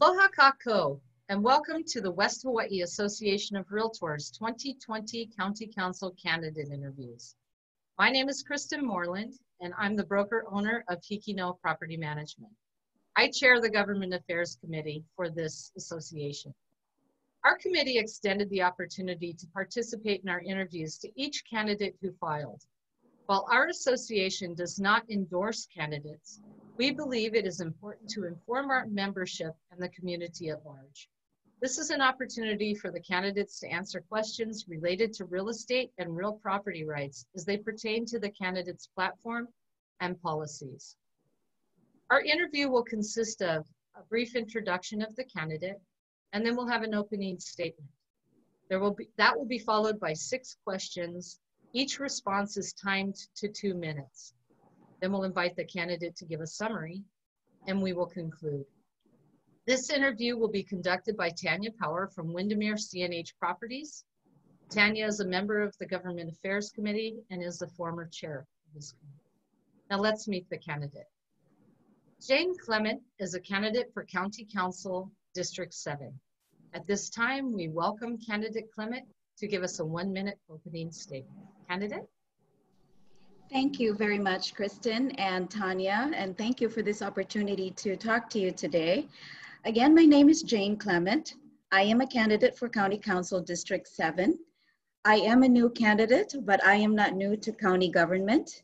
Aloha kako, and welcome to the West Hawaii Association of Realtors 2020 County Council Candidate Interviews. My name is Kristen Moreland, and I'm the broker owner of Hikino Property Management. I chair the Government Affairs Committee for this association. Our committee extended the opportunity to participate in our interviews to each candidate who filed. While our association does not endorse candidates, we believe it is important to inform our membership and the community at large. This is an opportunity for the candidates to answer questions related to real estate and real property rights as they pertain to the candidate's platform and policies. Our interview will consist of a brief introduction of the candidate, and then we'll have an opening statement. That will be followed by 6 questions. Each response is timed to 2 minutes. Then we'll invite the candidate to give a summary, and we will conclude. This interview will be conducted by Tanya Power from Windermere CNH Properties. Tanya is a member of the Government Affairs Committee and is the former chair of this committee. Now let's meet the candidate. Jane Clement is a candidate for County Council District 7. At this time, we welcome candidate Clement to give us a 1-minute opening statement. Candidate? Thank you very much, Kristen and Tanya, and thank you for this opportunity to talk to you today. Again, my name is Jane Clement. I am a candidate for County Council District 7. I am a new candidate, but I am not new to county government.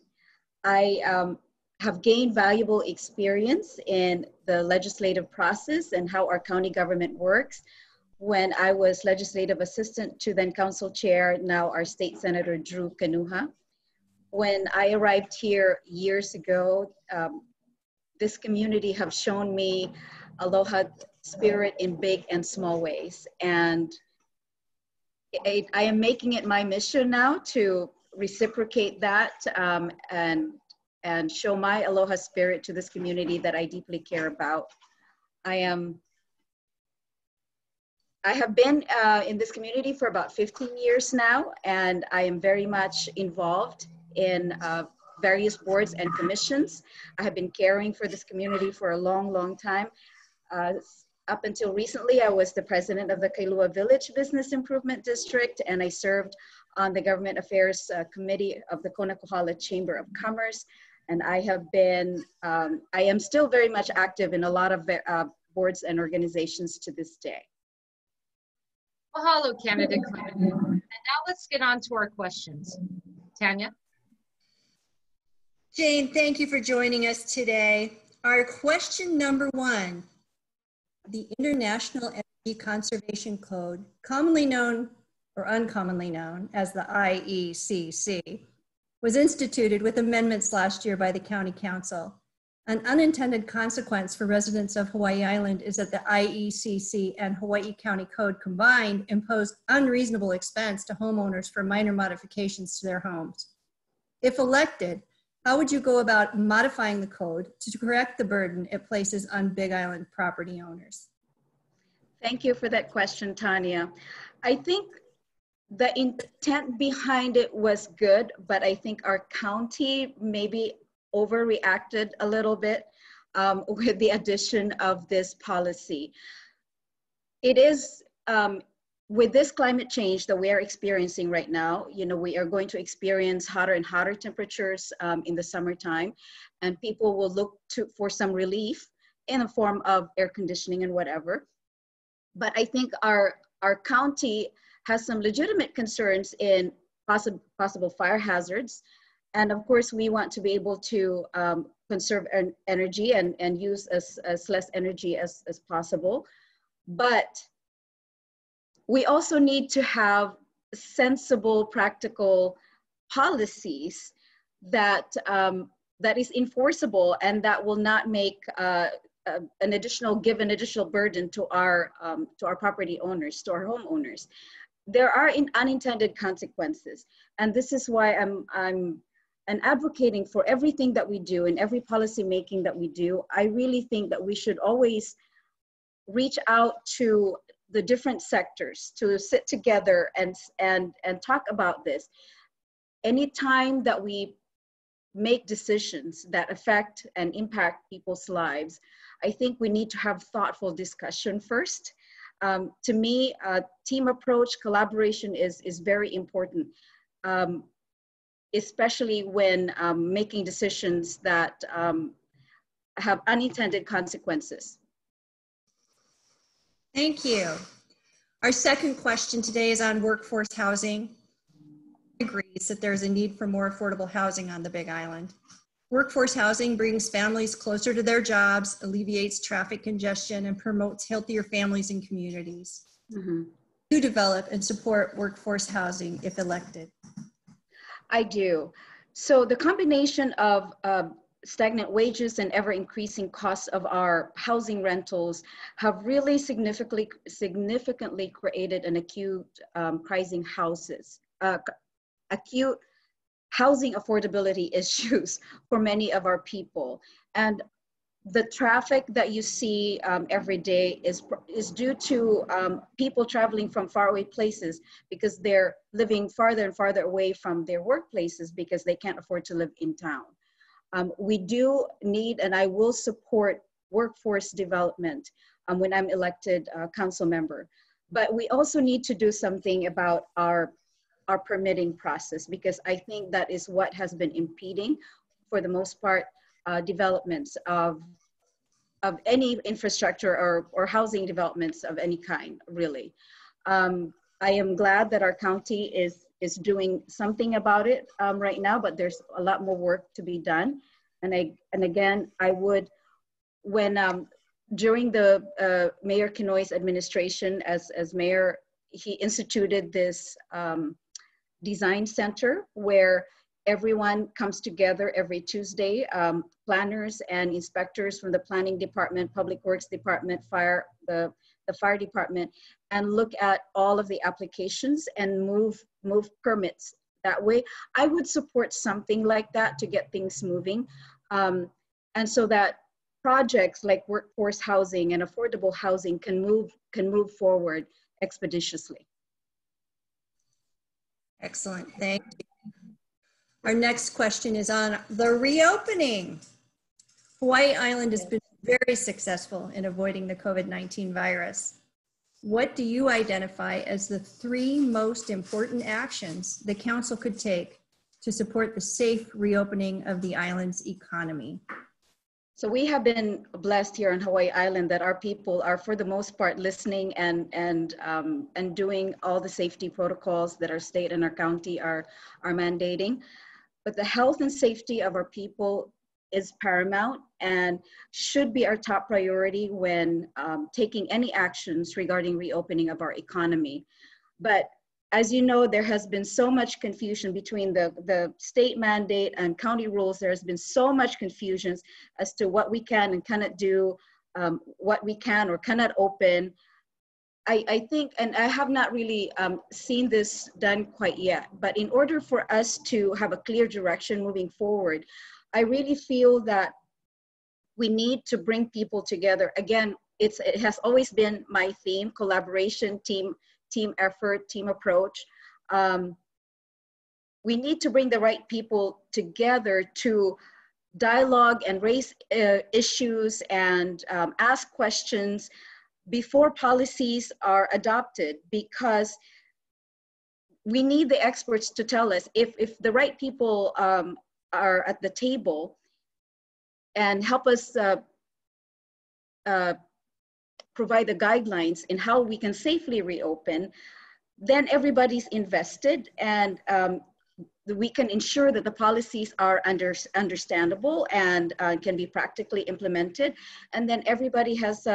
I have gained valuable experience in the legislative process and how our county government works when I was legislative assistant to then council chair, now our state senator, Drew Kanuha. When I arrived here years ago, this community have shown me aloha spirit in big and small ways. And I am making it my mission now to reciprocate that and show my aloha spirit to this community that I deeply care about. I have been in this community for about 15 years now, and I am very much involved in various boards and commissions. I have been caring for this community for a long, long time. Up until recently, I was the president of the Kailua Village Business Improvement District, and I served on the Government Affairs Committee of the Kona Kohala Chamber of Commerce. And I have been, I am still very much active in a lot of boards and organizations to this day. Mahalo, candidate Clement. And now let's get on to our questions. Tanya? Jane, thank you for joining us today. Our question number 1, the International Energy Conservation Code, commonly known or uncommonly known as the IECC, was instituted with amendments last year by the County Council. An unintended consequence for residents of Hawaii Island is that the IECC and Hawaii County Code combined impose unreasonable expense to homeowners for minor modifications to their homes. If elected, how would you go about modifying the code to correct the burden it places on Big Island property owners? Thank you for that question, Tanya. I think the intent behind it was good, but I think our county maybe overreacted a little bit with the addition of this policy. It is, with this climate change that we are experiencing right now, you know, we are going to experience hotter and hotter temperatures in the summertime, and people will look for some relief in the form of air conditioning and whatever. But I think our county has some legitimate concerns in possible fire hazards. And of course, we want to be able to conserve energy and use as less energy as possible. But we also need to have sensible, practical policies that that is enforceable and that will not make an additional burden to our property owners, to our homeowners. There are unintended consequences, and this is why I'm advocating for everything that we do and every policy making that we do. I really think that we should always reach out to the different sectors to sit together and talk about this. Anytime that we make decisions that affect and impact people's lives, I think we need to have thoughtful discussion first. To me, team approach, collaboration is very important, especially when making decisions that have unintended consequences. Thank you. Our second question today is on workforce housing. Agrees that there's a need for more affordable housing on the Big Island. Workforce housing brings families closer to their jobs, alleviates traffic congestion, and promotes healthier families and communities. To develop and support workforce housing if elected? I do. So the combination of stagnant wages and ever-increasing costs of our housing rentals have really significantly created an acute acute housing affordability issues for many of our people. And the traffic that you see every day is due to people traveling from faraway places because they're living farther and farther away from their workplaces because they can't afford to live in town. We do need, and I will support workforce development when I'm elected council member. But we also need to do something about our permitting process, because I think that is what has been impeding, for the most part, developments of any infrastructure or housing developments of any kind, really. I am glad that our county is doing something about it right now, but there's a lot more work to be done. And again, I would, when during the Mayor Kinoy's administration as mayor, he instituted this design center where everyone comes together every Tuesday, planners and inspectors from the planning department, public works department, the fire department, and look at all of the applications and move permits that way. I would support something like that to get things moving. And so that projects like workforce housing and affordable housing can move forward expeditiously. Excellent, thank you. Our next question is on the reopening. Hawaii Island has been very successful in avoiding the COVID-19 virus. What do you identify as the 3 most important actions the council could take to support the safe reopening of the island's economy? So we have been blessed here on Hawaii Island that our people are, for the most part, listening and doing all the safety protocols that our state and our county are mandating. But the health and safety of our people is paramount and should be our top priority when taking any actions regarding reopening of our economy. But as you know, there has been so much confusion between the state mandate and county rules. There has been so much confusion as to what we can and cannot do, what we can or cannot open. I think, and I have not really seen this done quite yet, but in order for us to have a clear direction moving forward, I really feel that we need to bring people together. Again, it has always been my theme: collaboration, team effort, team approach. We need to bring the right people together to dialogue and raise issues and ask questions before policies are adopted, because we need the experts to tell us if the right people are at the table and help us provide the guidelines in how we can safely reopen, then everybody's invested, and we can ensure that the policies are understandable and can be practically implemented, and then everybody has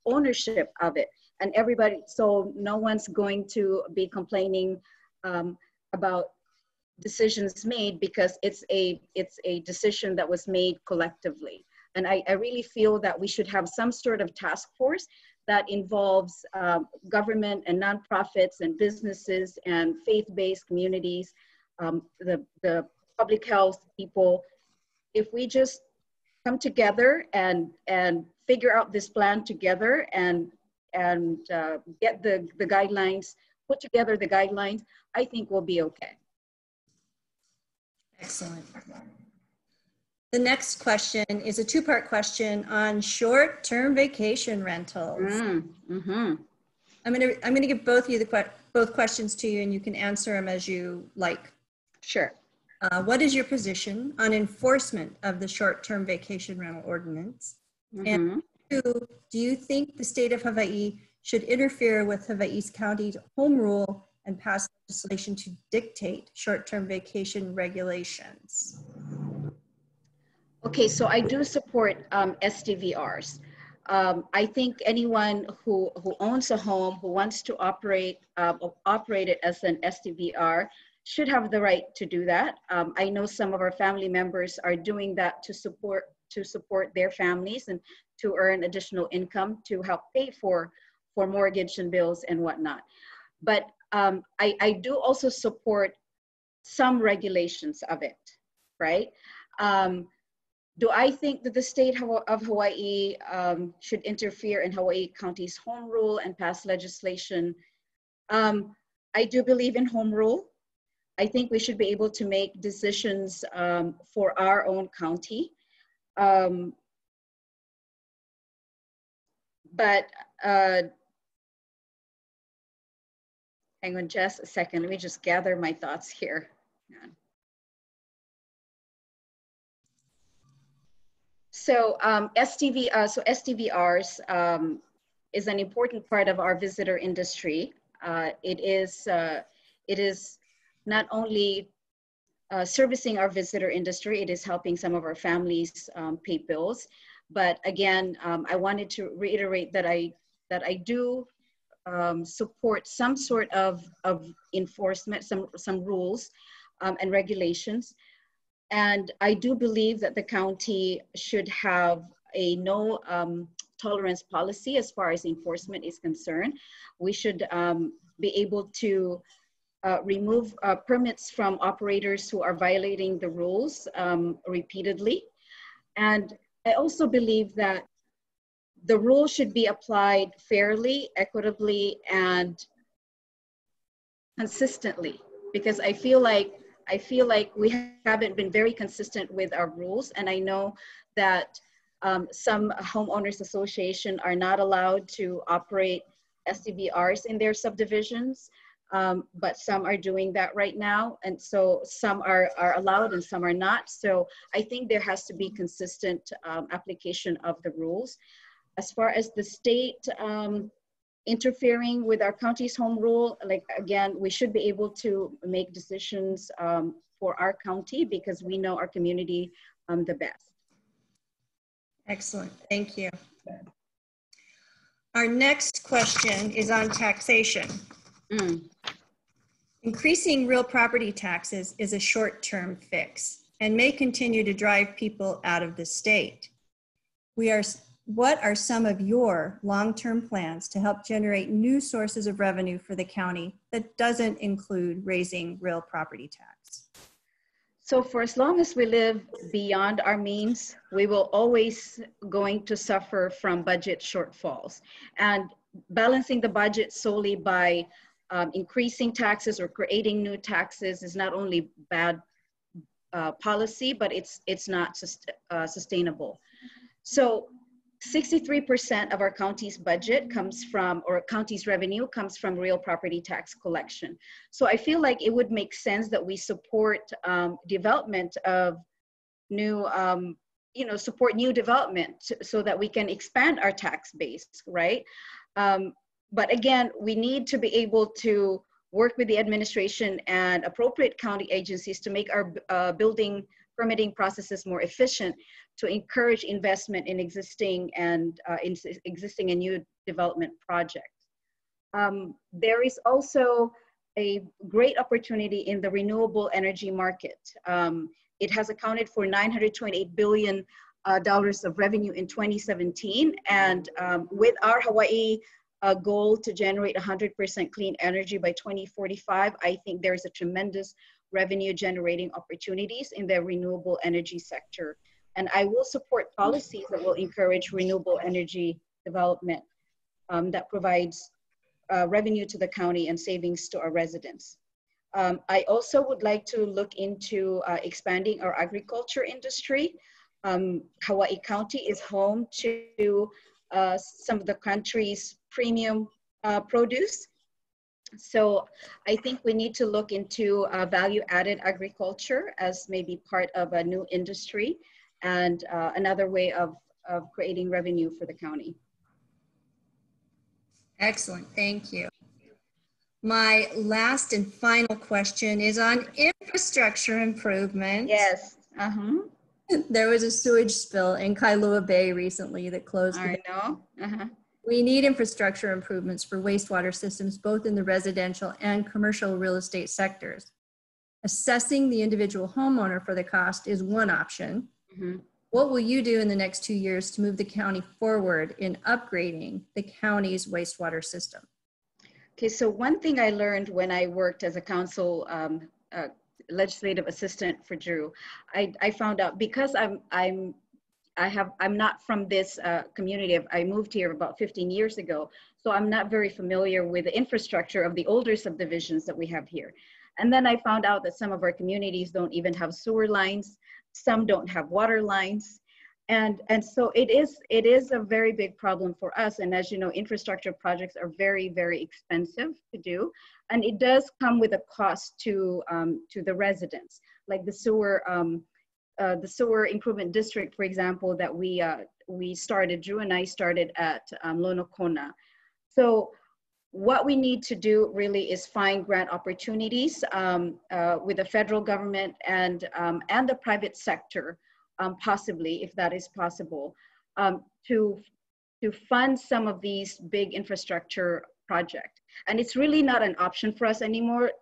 ownership of it, and everybody, so no one's going to be complaining about decisions made, because it's a decision that was made collectively. And I really feel that we should have some sort of task force that involves government and nonprofits and businesses and faith-based communities, the public health people. If we just come together and figure out this plan together and get the guidelines, put together the guidelines, I think we'll be okay. Excellent. The next question is a two-part question on short-term vacation rentals. Mm-hmm. I'm gonna give both of you both questions to you, and you can answer them as you like. Sure. What is your position on enforcement of the short-term vacation rental ordinance? And two, do you think the state of Hawaii should interfere with Hawaii's county home rule and pass legislation to dictate short-term vacation regulations? Okay, so I do support STVRs. I think anyone who owns a home, who wants to operate it as an STVR should have the right to do that. I know some of our family members are doing that to support their families and to earn additional income to help pay for mortgage and bills and whatnot. But I do also support some regulations of it, right? Do I think that the state of Hawaii should interfere in Hawaii County's home rule and pass legislation? I do believe in home rule. I think we should be able to make decisions for our own county. But hang on just a second. Let me just gather my thoughts here. So STVRs is an important part of our visitor industry. It is not only servicing our visitor industry, it is helping some of our families pay bills. But again, I wanted to reiterate that I do support some sort of enforcement, some rules and regulations. And I do believe that the county should have a no tolerance policy as far as enforcement is concerned. We should be able to remove permits from operators who are violating the rules repeatedly. And I also believe that the rule should be applied fairly, equitably, and consistently, because I feel like we haven't been very consistent with our rules. And I know that some homeowners association are not allowed to operate STVRs in their subdivisions, but some are doing that right now. And so some are allowed and some are not. So I think there has to be consistent application of the rules. As far as the state interfering with our county's home rule, like again, we should be able to make decisions for our county because we know our community the best. Excellent, thank you. Our next question is on taxation. Increasing real property taxes is a short-term fix and may continue to drive people out of the state. What are some of your long-term plans to help generate new sources of revenue for the county that doesn't include raising real property tax? So for as long as we live beyond our means, we will always going to suffer from budget shortfalls. And balancing the budget solely by increasing taxes or creating new taxes is not only bad policy, but it's not sustainable. So 63% of our county's budget comes from, or county's revenue comes from real property tax collection. So I feel like it would make sense that we support development of new, support new development so that we can expand our tax base, right? But again, we need to be able to work with the administration and appropriate county agencies to make our building permitting processes more efficient, to encourage investment in existing and new development projects. There is also a great opportunity in the renewable energy market. It has accounted for $928 billion of revenue in 2017. And with our Hawaii goal to generate 100% clean energy by 2045, I think there's a tremendous revenue generating opportunities in the renewable energy sector. And I will support policies that will encourage renewable energy development that provides revenue to the county and savings to our residents. I also would like to look into expanding our agriculture industry. Hawaii County is home to some of the country's premium produce. So I think we need to look into value-added agriculture as maybe part of a new industry and another way of creating revenue for the county. Excellent, thank you. My last and final question is on infrastructure improvement. Yes. There was a sewage spill in Kailua Bay recently that closed the bay. I know. We need infrastructure improvements for wastewater systems, both in the residential and commercial real estate sectors. Assessing the individual homeowner for the cost is one option. What will you do in the next 2 years to move the county forward in upgrading the county's wastewater system? Okay, so one thing I learned when I worked as a council legislative assistant for Drew, I found out because I'm not from this community. I moved here about 15 years ago, so I'm not very familiar with the infrastructure of the older subdivisions that we have here. And then I found out that some of our communities don't even have sewer lines. Some don't have water lines. And so it is a very big problem for us. And as you know, infrastructure projects are very, very expensive to do. And it does come with a cost to the residents, like the sewer improvement district, for example, that we started, Drew and I started at Lonokona. So what we need to do really is find grant opportunities with the federal government and the private sector, possibly, if that is possible, to fund some of these big infrastructure projects. And it's really not an option for us anymore.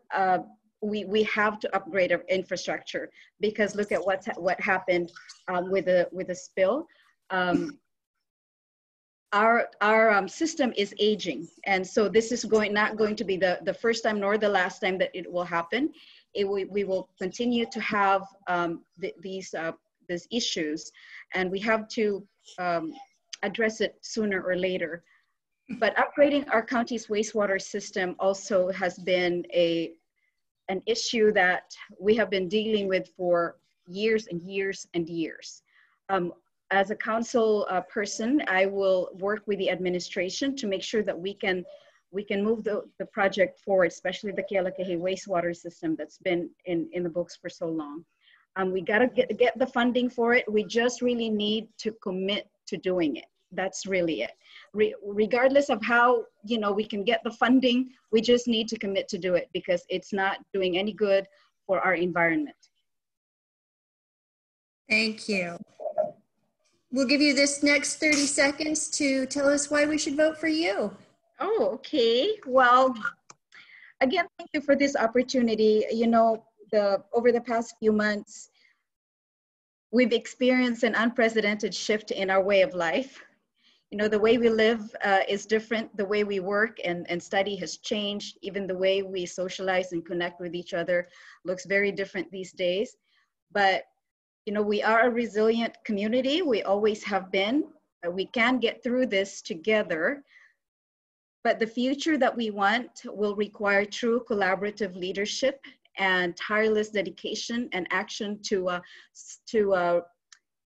We have to upgrade our infrastructure because look at what happened with the spill. Our system is aging, and so this is not going to be the first time nor the last time that it will happen. We will continue to have these issues, and we have to address it sooner or later. But upgrading our county's wastewater system also has been an issue that we have been dealing with for years and years and years. As a council person, I will work with the administration to make sure that we can move the project forward, especially the Kealakahe wastewater system that's been in the books for so long. We gotta get the funding for it. We just really need to commit to doing it. That's really it. Regardless of how we can get the funding, we just need to commit to do it because it's not doing any good for our environment. Thank you. We'll give you this next 30 seconds to tell us why we should vote for you. Oh, okay. Well, again, thank you for this opportunity. Over the past few months, we've experienced an unprecedented shift in our way of life. The way we live is different. The way we work and study has changed. Even the way we socialize and connect with each other looks very different these days. But we are a resilient community. We always have been. We can get through this together. But the future that we want will require true collaborative leadership and tireless dedication and action to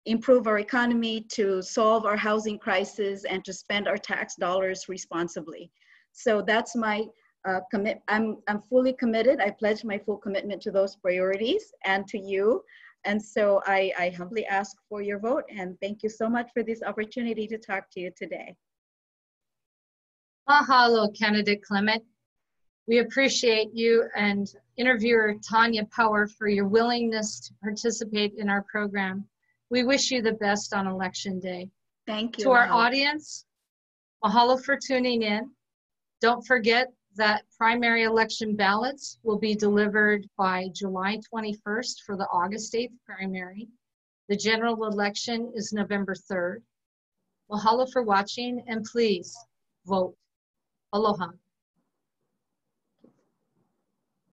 improve our economy, to solve our housing crisis, and to spend our tax dollars responsibly. So that's my I'm fully committed. I pledge my full commitment to those priorities and to you. And so I humbly ask for your vote, and thank you so much for this opportunity to talk to you today. Mahalo, candidate Clement. We appreciate you and interviewer Tanya Power for your willingness to participate in our program. We wish you the best on Election Day. Thank you. To our audience, mahalo for tuning in. Don't forget that primary election ballots will be delivered by July 21st for the August 8th primary. The general election is November 3rd. Mahalo for watching, and please vote. Aloha.